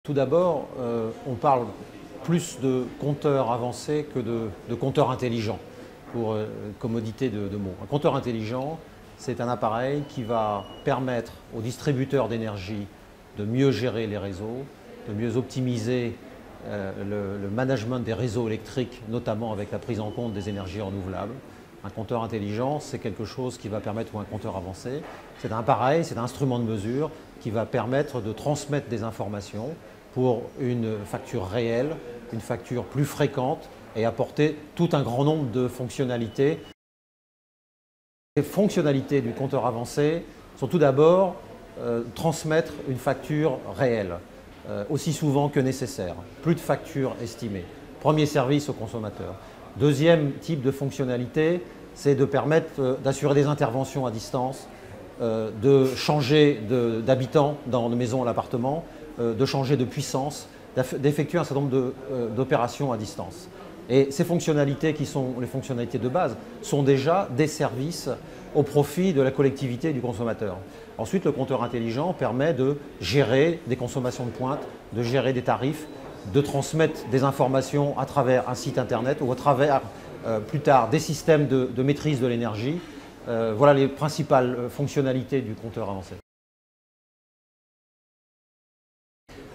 Tout d'abord, on parle plus de compteurs avancés que de compteurs intelligents, pour commodité de mots. Un compteur intelligent, c'est un appareil qui va permettre aux distributeurs d'énergie de mieux gérer les réseaux, de mieux optimiser le management des réseaux électriques, notamment avec la prise en compte des énergies renouvelables. Un compteur intelligent, c'est quelque chose qui va permettre, ou un compteur avancé, c'est un appareil, c'est un instrument de mesure qui va permettre de transmettre des informations pour une facture réelle, une facture plus fréquente et apporter tout un grand nombre de fonctionnalités. Les fonctionnalités du compteur avancé sont tout d'abord transmettre une facture réelle, aussi souvent que nécessaire, plus de factures estimées. Premier service au consommateur. Deuxième type de fonctionnalité, c'est de permettre d'assurer des interventions à distance, de changer d'habitant dans une maison à l'appartement, de changer de puissance, d'effectuer un certain nombre d'opérations à distance. Et ces fonctionnalités qui sont les fonctionnalités de base sont déjà des services au profit de la collectivité et du consommateur. Ensuite, le compteur intelligent permet de gérer des consommations de pointe, de gérer des tarifs, de transmettre des informations à travers un site internet ou à travers plus tard des systèmes de maîtrise de l'énergie. Voilà les principales fonctionnalités du compteur avancé.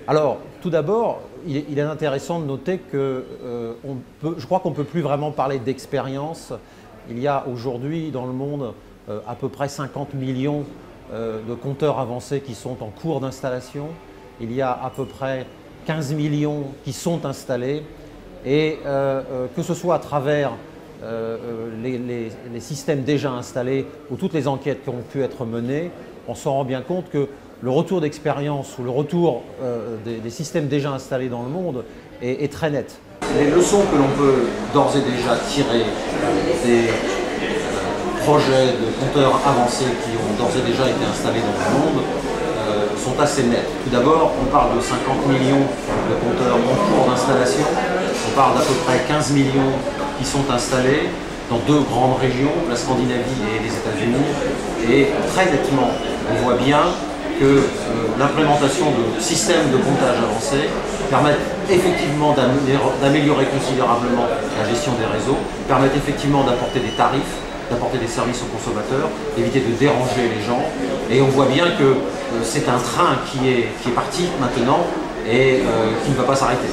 Alors, tout d'abord, il est intéressant de noter que je crois qu'on ne peut plus vraiment parler d'expérience. Il y a aujourd'hui dans le monde à peu près 50 millions de compteurs avancés qui sont en cours d'installation. Il y a à peu près 15 millions qui sont installés et que ce soit à travers les systèmes déjà installés ou toutes les enquêtes qui ont pu être menées, on s'en rend bien compte que le retour d'expérience ou le retour des systèmes déjà installés dans le monde est très net. Les leçons que l'on peut d'ores et déjà tirer des projets de compteurs avancés qui ont d'ores et déjà été installés dans le monde sont assez nettes. Tout d'abord, on parle de 50 millions de compteurs en cours d'installation. On parle d'à peu près 15 millions qui sont installés dans deux grandes régions, la Scandinavie et les États-Unis. Et très nettement, on voit bien que l'implémentation de systèmes de comptage avancés permettent effectivement d'améliorer considérablement la gestion des réseaux, permettent effectivement d'apporter des tarifs, d'apporter des services aux consommateurs, d'éviter de déranger les gens. Et on voit bien que c'est un train qui est parti maintenant et qui ne va pas s'arrêter.